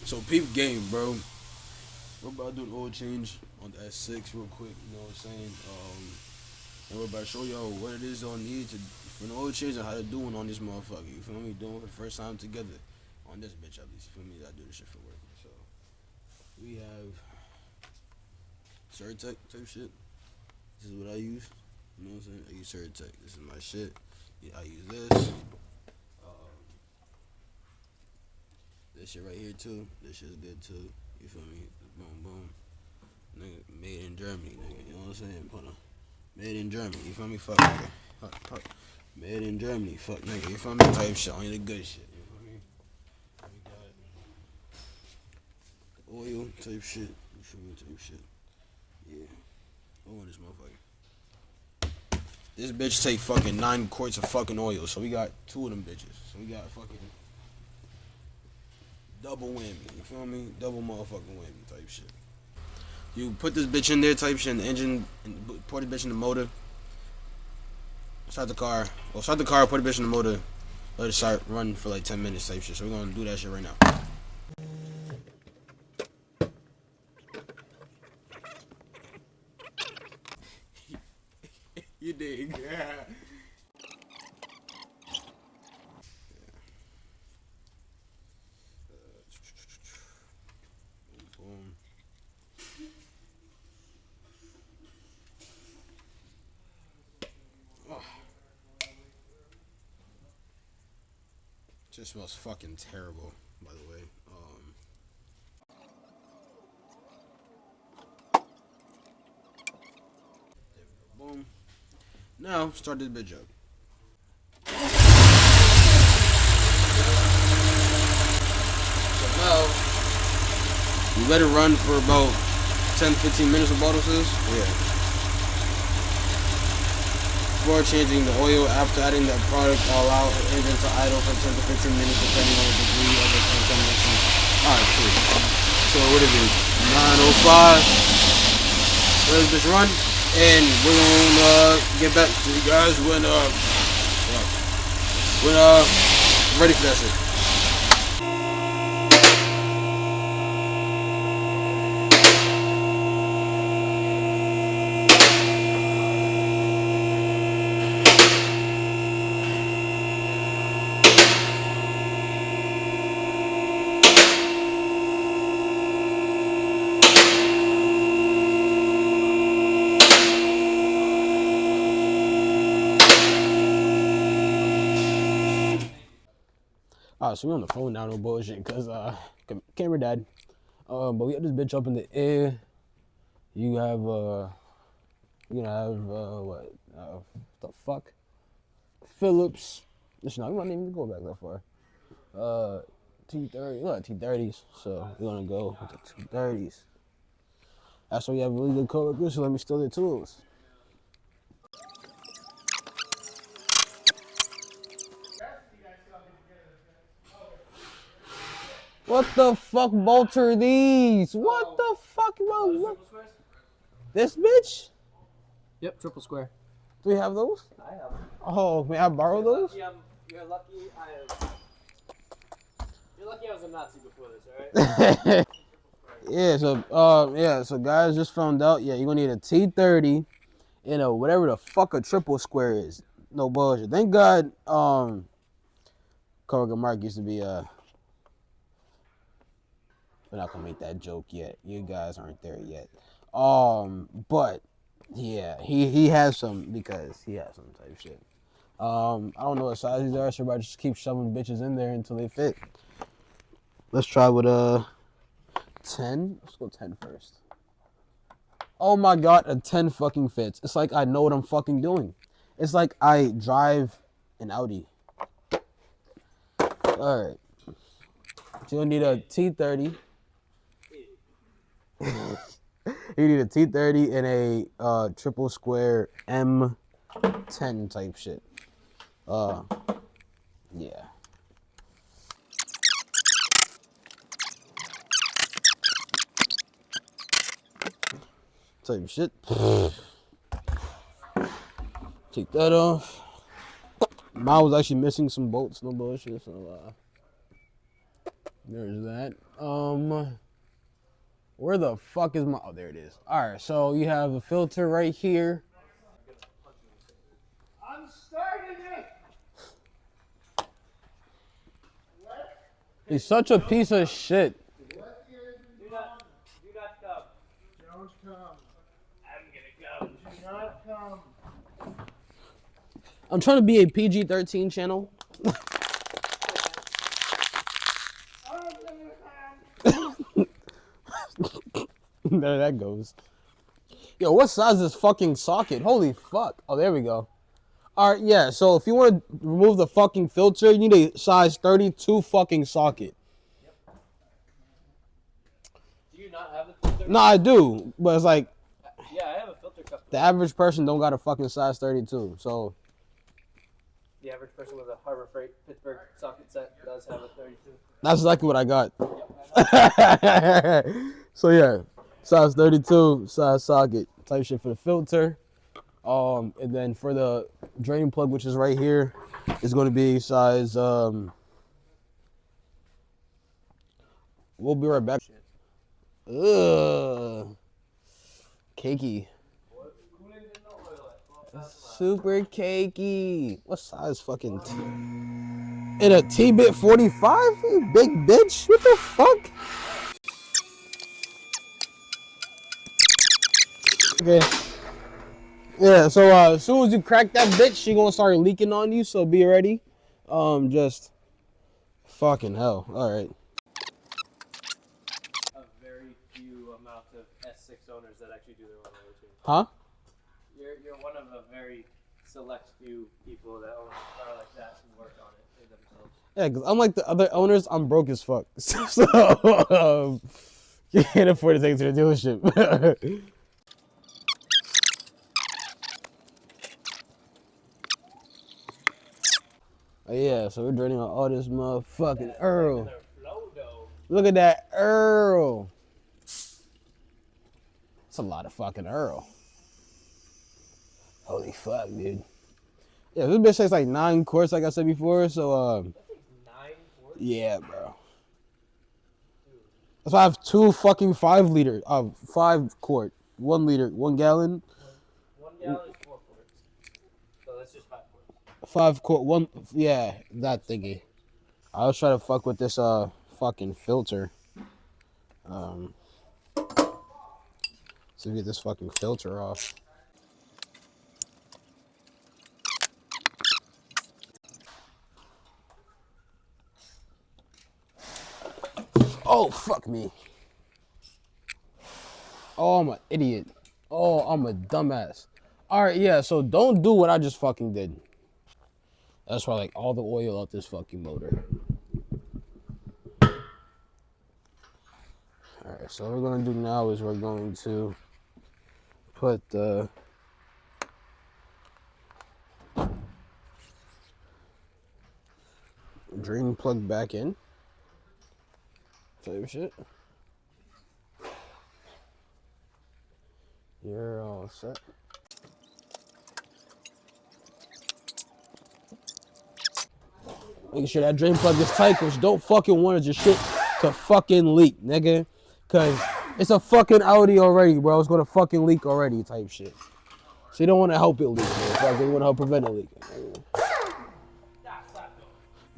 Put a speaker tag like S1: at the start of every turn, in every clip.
S1: So peep game, bro. We're about to do an oil change on the S6 real quick. You know what I'm saying? And we're about to show y'all what it is y'all need to for an oil change and how to do one on this motherfucker. You feel me? Doing it for the first time together on this bitch at least. You feel me? I do this shit for work. So we have Surtec type shit. This is what I use. You know what I'm saying? I use Surtec. This is my shit. Yeah, I use this. This shit right here too. This shit's good too. You feel me? Boom, boom. Nigga, made in Germany, nigga. You know what I'm saying? Hold on. Made in Germany. You feel me? Fuck, nigga. Fuck. Made in Germany. Fuck, nigga. You feel me? Type shit. Only the good shit. You feel me? We got the oil type shit. You feel me? Type shit. Yeah. Oil in this motherfucker. This bitch take fucking 9 quarts of fucking oil. So we got 2 of them bitches. So we got fucking double whammy. You feel me? Double motherfucking whammy type shit. You put this bitch in there type shit in the engine and put the bitch in the motor. Start the car. Well, start the car, put the bitch in the motor. Let it start run for like 10 minutes type shit. So we're gonna do that shit right now. You dig? Yeah. Boom. Oh. Just smells fucking terrible, by the way. Boom. Now start this bitch up. So now you let it run for about 10-15 minutes. Of bottle says, yeah. Before changing the oil, after adding the product, allow the engine to idle for 10 to 15 minutes depending on the degree of the contamination. Alright, cool. So what is it? 9:05. Let this bitch run, and we're gonna get back to you guys when ready for that shit. Alright, so we're on the phone now, no bullshit, cause camera died. But we got this bitch up in the air. You have what the fuck? Phillips. Listen, I'm not even go back that far. T30, look, T30s. So we're gonna go with the T30s. That's why you have really good coworkers, so let me steal their tools. What the fuck bolts are these? What the fuck, bro? This bitch?
S2: Yep, triple square.
S1: Do we have those?
S2: I have them.
S1: Oh, may I borrow those?
S2: You're lucky I was a Nazi before this, alright?
S1: So guys just found out, you're gonna need a T30 and a whatever the fuck a triple square is. No bullshit. Thank God Coworker Mark used to be we're not gonna make that joke yet. You guys aren't there yet. But yeah, he has some because he has some type shit. I don't know what size these are, so everybody just keep shoving bitches in there until they fit. Let's try with 10. Let's go 10 first. Oh my god, a 10 fucking fits. It's like I know what I'm fucking doing. It's like I drive an Audi. Alright. So you'll need a T30. You need a T30 and a triple square M10 type shit. Yeah. Type shit. Take that off. Mine was actually missing some bolts, no bullshit. So There's that. Where the fuck is my? Oh, there it is. All right, so you have a filter right here.
S2: I'm starting it.
S1: He's such a piece of shit.
S2: Do not come.
S3: Don't come.
S2: I'm gonna go.
S3: Do not come.
S1: I'm trying to be a PG-13 channel. There that goes. Yo, what size is this fucking socket? Holy fuck. Oh, there we go. All right, yeah. So if you want to remove the fucking filter, you need a size 32 fucking socket.
S2: Do you not have the filter?
S1: No, I do, but it's like
S2: Yeah, I have a filter cup.
S1: the average person don't got a fucking size 32. So
S2: The average person with a Harbor Freight Pittsburgh socket set does have a 32.
S1: that's exactly what I got.
S2: Yep,
S1: So yeah, size 32, size socket type shit for the filter. And then for the drain plug, which is right here, is going to be size. We'll be right back. Ugh, cakey. Super cakey. What size fucking in a T-bit 45? You big bitch. What the fuck? Okay. Yeah, so as soon as you crack that bitch, she gonna start leaking on you, so be ready. Just fucking hell. Alright.
S2: A very few amount of S6 owners that actually do their own oil change.
S1: Huh?
S2: You're one of a very select few people that own a car like that and work on it themselves.
S1: Yeah, because unlike the other owners, I'm broke as fuck. So, can't afford to take it to the dealership. Yeah, so we're draining on all this motherfucking Earl. Look at that Earl. That's a lot of fucking Earl. Holy fuck, dude. Yeah, this bitch takes like 9 quarts, like I said before. So,
S2: That takes 9 quarts?
S1: yeah, bro. That's why I have 2 fucking 5 liter, 5 quart, 1 liter, 1 gallon.
S2: 1 gallon is 4 quarts. So that's just 5 quarts.
S1: 5 quart, 1, yeah, that thingy. I was trying to fuck with this fucking filter. So get this fucking filter off. Oh, fuck me. Oh, I'm an idiot. Oh, I'm a dumbass. All right, yeah, so don't do what I just fucking did. That's why, like, all the oil out this fucking motor. All right, so what we're going to do now is we're going to put the drain plug back in. Type shit. You're all set. Making sure that drain plug is tight, cause you don't fucking want your shit to fucking leak, nigga. Cause it's a fucking Audi already, bro. It's gonna fucking leak already, type shit. So you don't want to help it leak, man. You want to help prevent it leaking.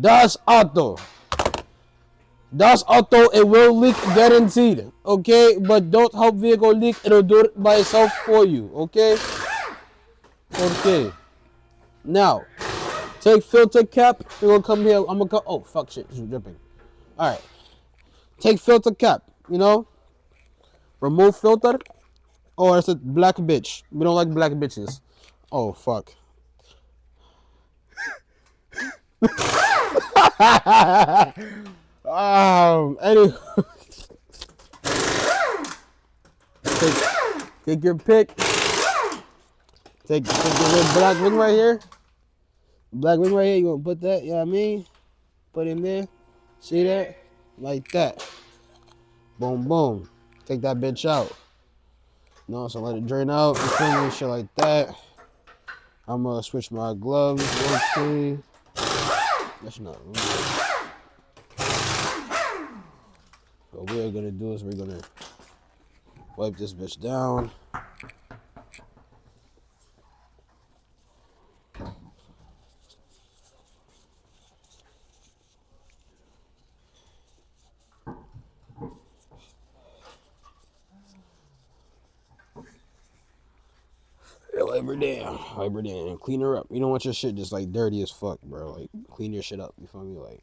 S1: Das Auto. Das Auto, it will leak guaranteed, okay? But don't help vehicle leak, it'll do it by itself for you, okay? Okay. Now, take filter cap, we're gonna come here, I'm gonna come, oh, fuck shit, it's dripping. All right, take filter cap, you know? Remove filter. Oh, it's a black bitch. We don't like black bitches. Oh, fuck. Anyway. Take your pick. Take the black wing right here. Black wing right here. You gonna put that, you know what I mean? Put in there. See that? Like that. Boom, boom. Take that bitch out. No, so let it drain out. And shit like that. I'm gonna switch my gloves. Okay. That's not right. What we're gonna do is we're gonna wipe this bitch down. Wipe her down, clean her up. You don't want your shit just like dirty as fuck, bro. Like clean your shit up. You feel me? Like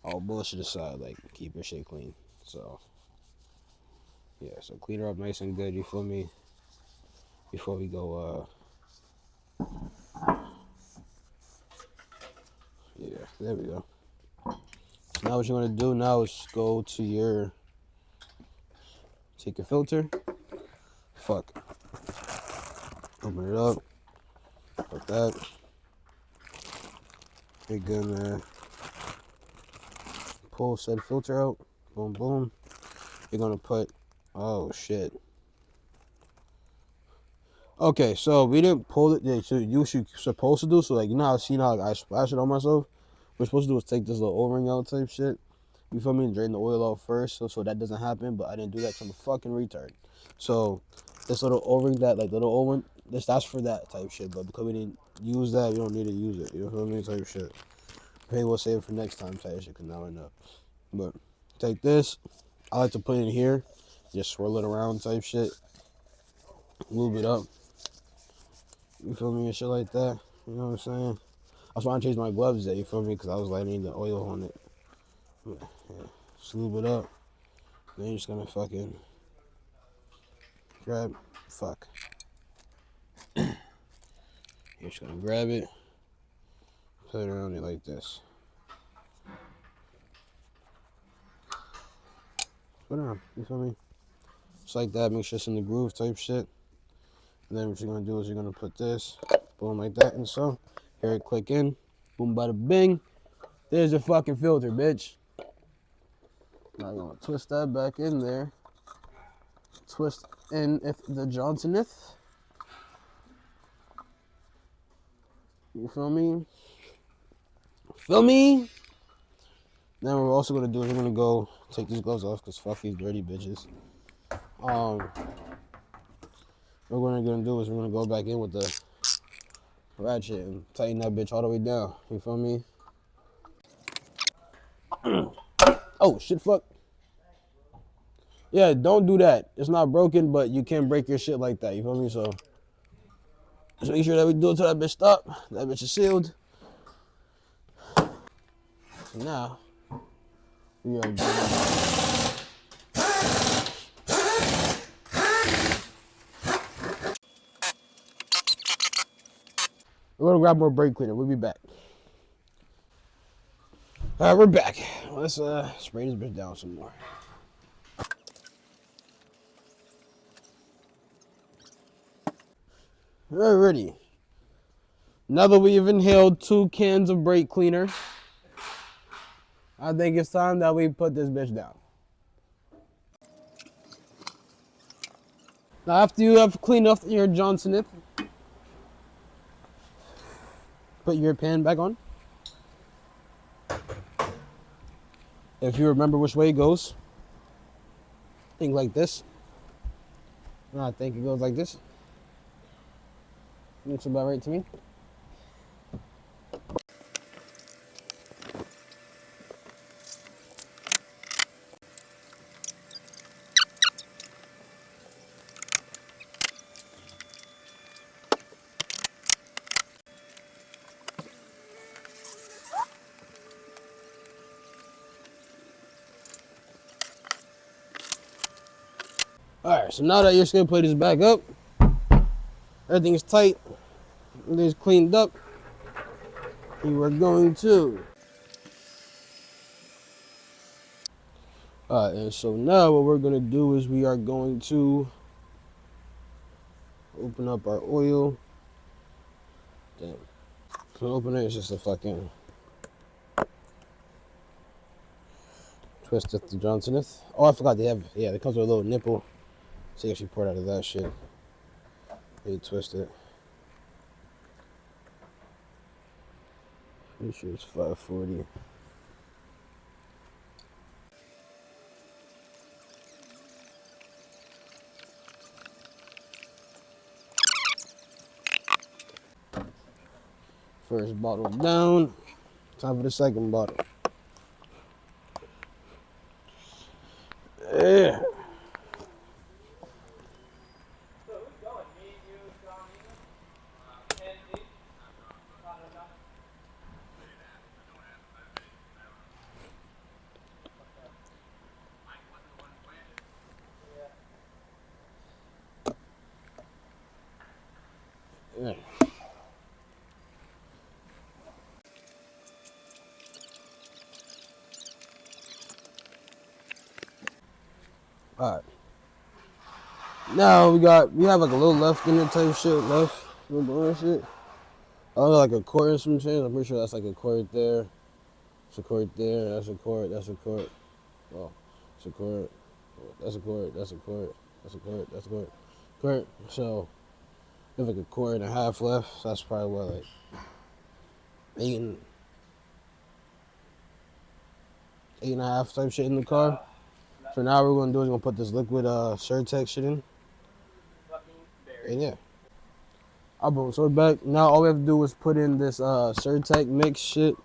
S1: all bullshit aside, like keep your shit clean. So yeah, so clean her up nice and good. You feel me? Before we go, yeah, there we go. So now what you want to do now is go to your, take your filter. Fuck. Open it up. Like that. You're gonna pull said filter out. Boom, boom. You're gonna put, oh shit. Okay, so we didn't pull it. Yeah, so you should supposed to do. So like, you know how I splash it on myself. What we're supposed to do is take this little O-ring out type shit. You feel me? And drain the oil out first, so that doesn't happen. But I didn't do that because I'm a fucking retard. So this little O-ring, that like little O-ring, that's for that type shit. But because we didn't use that, we don't need to use it. You feel me? Type shit. Maybe we'll save it for next time type shit. Cause now I know. But take this. I like to put it in here. Just swirl it around type shit. Lube it up. You feel me? And shit like that. You know what I'm saying? I was trying to change my gloves there, you feel me? Because I was like, I need the oil on it. Yeah. Just lube it up. Then you're just gonna fucking grab. Fuck. You're just gonna grab it. Put it around it like this. Put it around. You feel me? Just like that. Make sure it's in the groove type shit. And then what you're gonna do is you're gonna put this. Boom, like that. And so, here it click in. Boom, bada bing. There's your fucking filter, bitch. Now I'm gonna twist that back in there. Twist in if the Johnsoneth. You feel me? Feel me? Then what we're also gonna do is we're gonna go take these gloves off because fuck these dirty bitches. What we're gonna do is we're gonna go back in with the ratchet and tighten that bitch all the way down. You feel me? Oh shit, fuck. Yeah, don't do that. It's not broken, but you can break your shit like that. You feel me? So just make sure that we do it till that bitch stop. That bitch is sealed. So now we are we're gonna grab more brake cleaner. We'll be back. All right, we're back. Let's spray this bitch down some more. Alrighty. Now that we've inhaled 2 cans of brake cleaner, I think it's time that we put this bitch down. Now after you have cleaned off your Johnsoneth, put your pan back on. If you remember which way it goes, think like this. I think it goes like this. Looks about right to me. Alright, so now that your skin plate is back up, everything is tight, everything's cleaned up, you are going to. Alright, and so now what we're going to do is we are going to open up our oil. Damn. So open it, it's just a fucking twist at the Johnsoneth. Oh, I forgot they have, yeah, it comes with a little nipple. So you actually pour it out of that shit. And you twist it. Pretty sure it's 540. First bottle down. Time for the second bottle. Yeah.
S2: So who's going? Me, you, John, and me?
S1: Yeah. All right. Now we have like a little left in it type shit left. We're doing shit. Oh, like a quart or some shit. I'm pretty sure that's like a quart there. It's a quart there. That's a quart. That's a quart. Oh, it's a quart. That's a quart. That's a quart. That's a quart. That's a quart. Quart. So we have like a quart and a half left. So that's probably what, like eight and a half type shit in the car. So now what we're gonna do is we're gonna put this liquid Surtex shit in.
S2: Fucking berry.
S1: And yeah. Oh, boom. So we're back. Now all we have to do is put in this Surtec mix shit.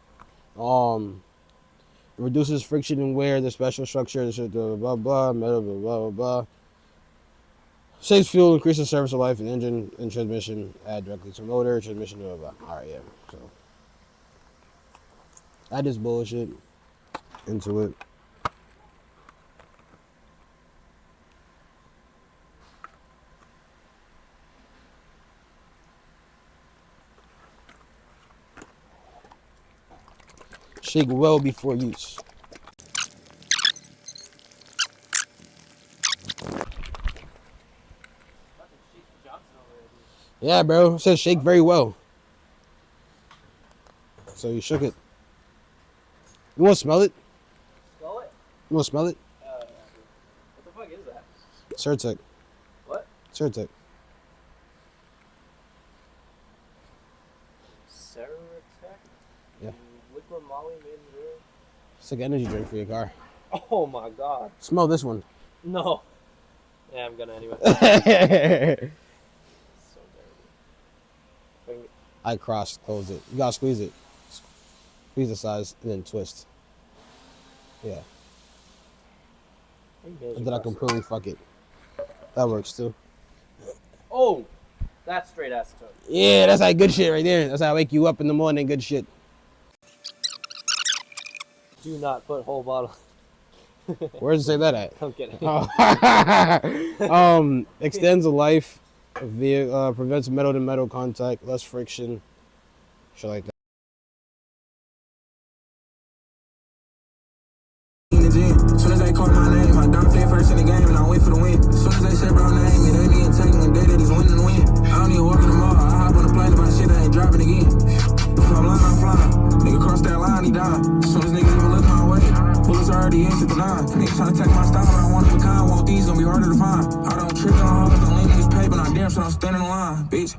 S1: It reduces friction and wear, the special structure, the shit, blah blah blah, metal, blah blah blah blah. Saves fuel, increases service of life in engine and transmission, add directly to motor, transmission, blah blah blah. Alright, yeah. So add this bullshit into it. Shake well before use.
S2: Fucking Sheik Johnson over there, dude.
S1: Yeah, bro. It says shake very well. So you shook it. You want to smell it?
S2: Smell it?
S1: You want to smell it?
S2: What the fuck is that?
S1: Surtec.
S2: What?
S1: Surtec.
S2: Ceratec?
S1: Yeah.
S2: Liquid Molly made in real.
S1: It's like an energy drink for your car.
S2: Oh my god.
S1: Smell this one.
S2: No. Yeah, I'm gonna anyway.
S1: I
S2: So dirty.
S1: crossed, close it. You gotta squeeze it. Squeeze the size and then twist. Yeah. And then I completely fuck it. That works too.
S2: Oh! That's straight acetone.
S1: Yeah, that's like good shit right there. That's how I wake you up in the morning. Good shit.
S2: Do not put whole bottle.
S1: Where does it say that at?
S2: I'm kidding.
S1: Extends the life via prevents metal to metal contact, less friction, shit like that.
S4: Soon as they call my name, I don't play first in the game and I wait for the win. Soon as they say bro name, it ain't even take one day that is winning the win. I don't even walk in the mall, I hop on the plane if I shit, I ain't dropping again. If I'm lying, I'm flying. Nigga cross that line, he dying. Soon as niggas even look my way, bullets already in 59. Niggas tryna take my style, but I want it for kind. Want these, gonna be harder to find. I don't trick on hoes, don't lean niggas pay, but I damn sure I'm standing in line, bitch.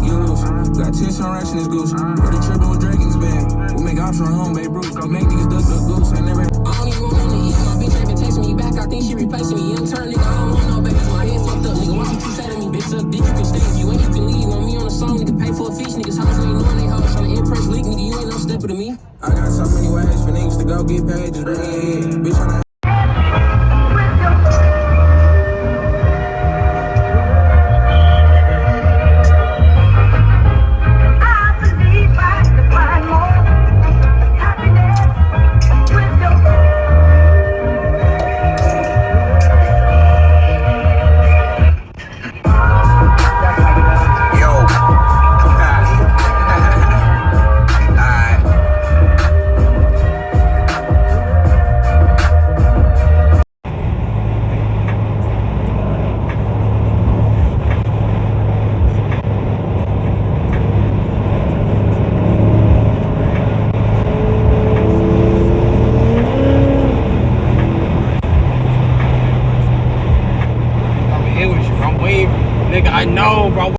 S4: You lose, got 10 on racks in this goose. Brody tripping with Drake in his bag. We make option on home, babe, Bruce. We make niggas duck the goose, ain't never.
S5: I don't even want to eat. My bitch ain't texting me back. I think she replacing me. Young turn, nigga. I don't want no babies. My head fucked up, nigga. What you say to me, bitch? Up, dick, you can stay if you ain't. You can leave. Want me on a song, nigga. Pay for a fish, niggas. Hoes ain't knowing they hoes. Trying to impress leak, nigga. You ain't no stepper to me.
S4: I got so many ways for niggas to go get paid, just bring it in. Bitch, tryna.
S1: I'm here with you. I'm waving. Nigga, I know, bro.